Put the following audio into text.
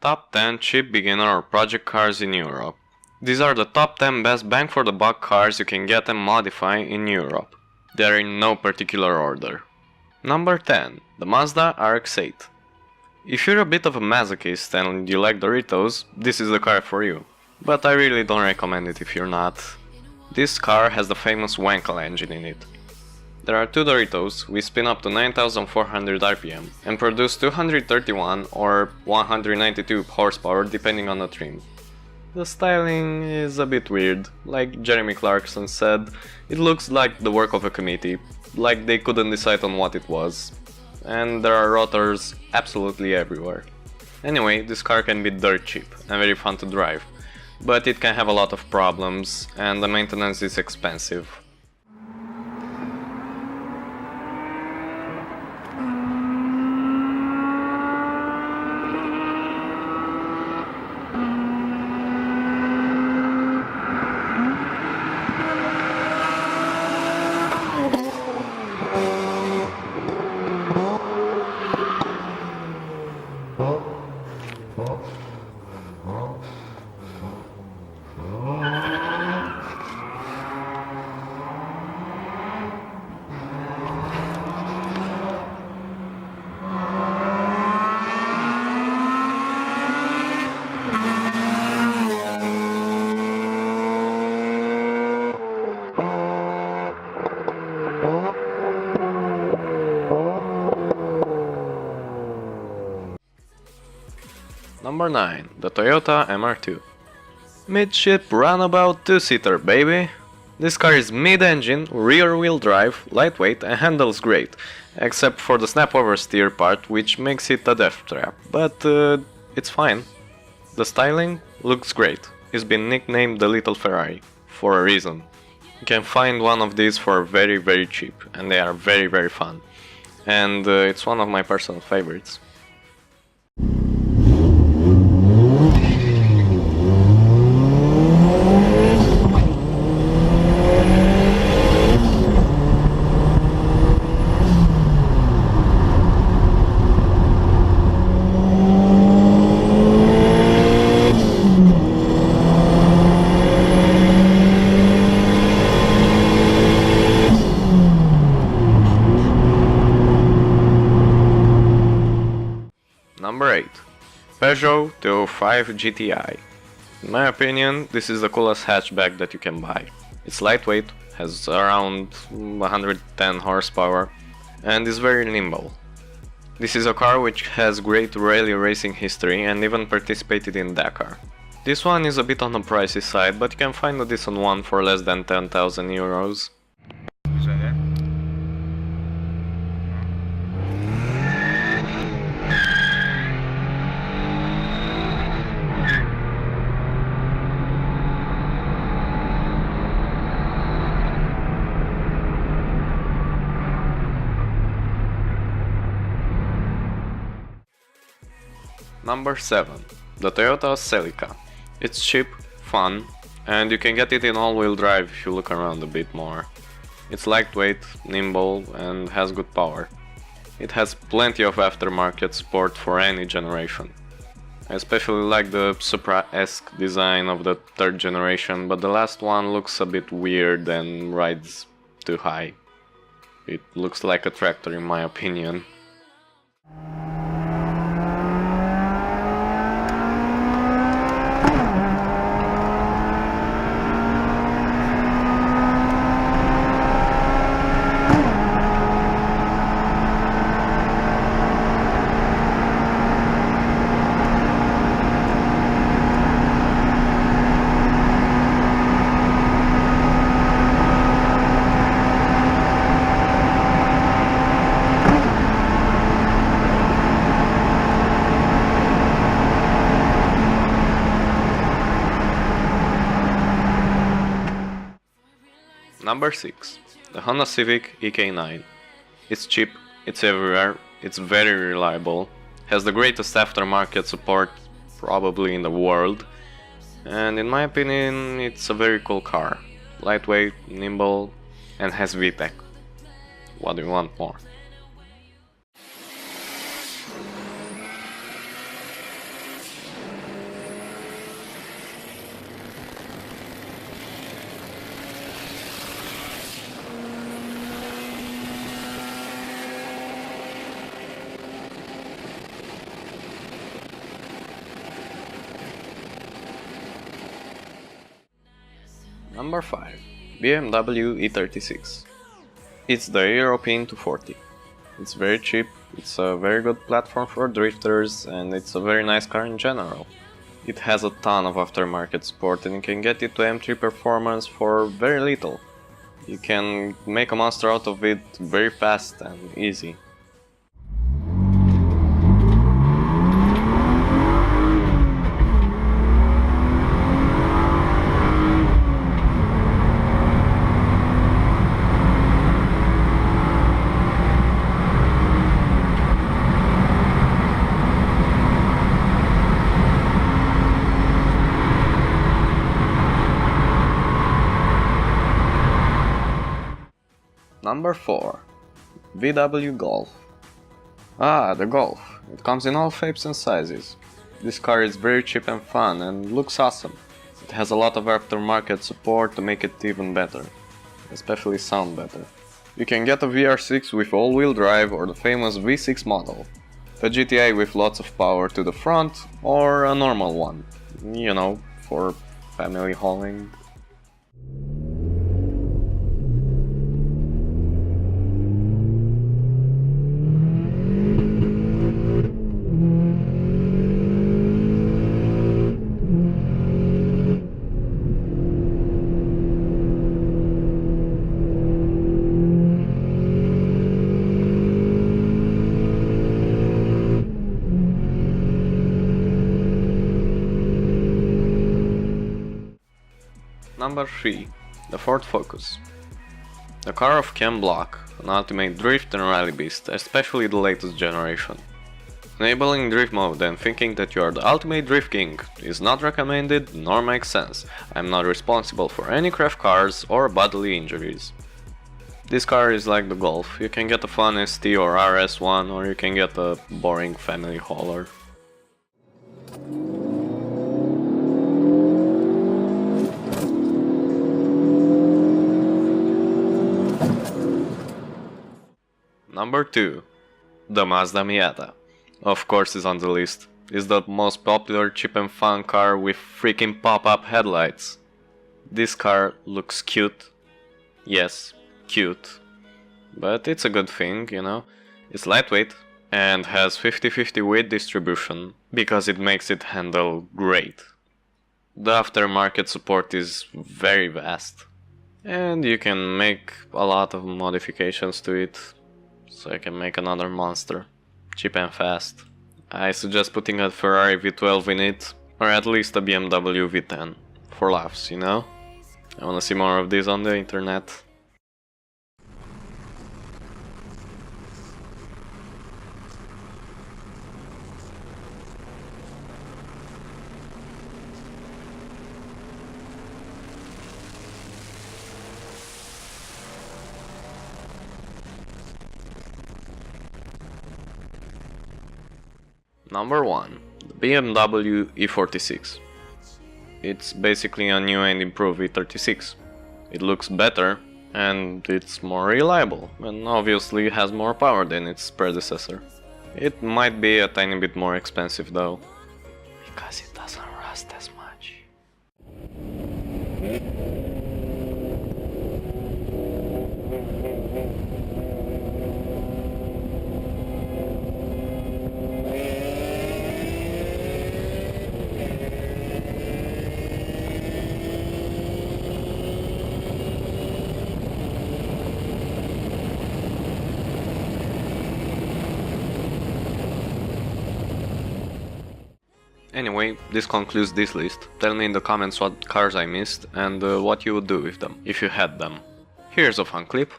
Top 10 cheap beginner or project cars in Europe. These are the top 10 best bang for the buck cars you can get and modify in Europe. They are in no particular order. Number 10. The Mazda RX-8. If you're a bit of a masochist and you like Doritos, this is the car for you. But I really don't recommend it if you're not. This car has the famous Wankel engine in it. There are two Doritos, we spin up to 9400 RPM and produce 231 or 192 horsepower depending on the trim. The styling is a bit weird, like Jeremy Clarkson said, it looks like the work of a committee, like they couldn't decide on what it was. And there are rotors absolutely everywhere. Anyway, this car can be dirt cheap and very fun to drive, but it can have a lot of problems and the maintenance is expensive. Number 9. The Toyota MR2. Midship runabout 2-seater, baby! This car is mid-engine, rear-wheel drive, lightweight and handles great, except for the snap-over steer part, which makes it a death trap, but it's fine. The styling looks great. It's been nicknamed the Little Ferrari, for a reason. You can find one of these for very cheap, and they are very fun. And it's one of my personal favorites. Number 8. Peugeot 205 GTI. In my opinion, this is the coolest hatchback that you can buy. It's lightweight, has around 110 horsepower, and is very nimble. This is a car which has great rally racing history and even participated in Dakar. This one is a bit on the pricey side, but you can find a decent one for less than 10,000 euros. Number 7. The Toyota Celica. It's cheap, fun, and you can get it in all-wheel drive if you look around a bit more. It's lightweight, nimble, and has good power. It has plenty of aftermarket support for any generation. I especially like the Supra-esque design of the third generation, but the last one looks a bit weird and rides too high. It looks like a tractor in my opinion. Number 6. The Honda Civic EK9. It's cheap, it's everywhere, it's very reliable, has the greatest aftermarket support probably in the world, and in my opinion it's a very cool car. Lightweight, nimble, and has VTEC. What do you want more? Number 5. BMW E36. It's the European 240. It's very cheap, it's a very good platform for drifters, and it's a very nice car in general. It has a ton of aftermarket support and you can get it to M3 performance for very little. You can make a monster out of it very fast and easy. Number 4. VW Golf. Ah, the Golf. It comes in all shapes and sizes. This car is very cheap and fun and looks awesome. It has a lot of aftermarket support to make it even better, especially sound better. You can get a VR6 with all-wheel drive or the famous V6 model, a GTI with lots of power to the front, or a normal one, you know, for family hauling. Number 3. The Ford Focus. The car of Ken Block, an ultimate drift and rally beast, especially the latest generation. Enabling drift mode and thinking that you are the ultimate drift king is not recommended nor makes sense. I am not responsible for any crash cars or bodily injuries. This car is like the Golf, you can get a fun ST or RS1 or you can get a boring family hauler. Number 2. The Mazda Miata. Of course is on the list. It's the most popular cheap and fun car with freaking pop-up headlights. This car looks cute. Yes, cute. But it's a good thing, you know. It's lightweight and has 50-50 weight distribution because it makes it handle great. The aftermarket support is very vast. And you can make a lot of modifications to it. So I can make another monster, cheap and fast. I suggest putting a Ferrari V12 in it, or at least a BMW V10, for laughs, you know? I wanna see more of these on the internet. Number 1. The BMW E46. It's basically a new and improved E36. It looks better and it's more reliable and obviously has more power than its predecessor. It might be a tiny bit more expensive though, because it doesn't rust as much. Anyway, this concludes this list. Tell me in the comments what cars I missed and what you would do with them, if you had them. Here's a fun clip.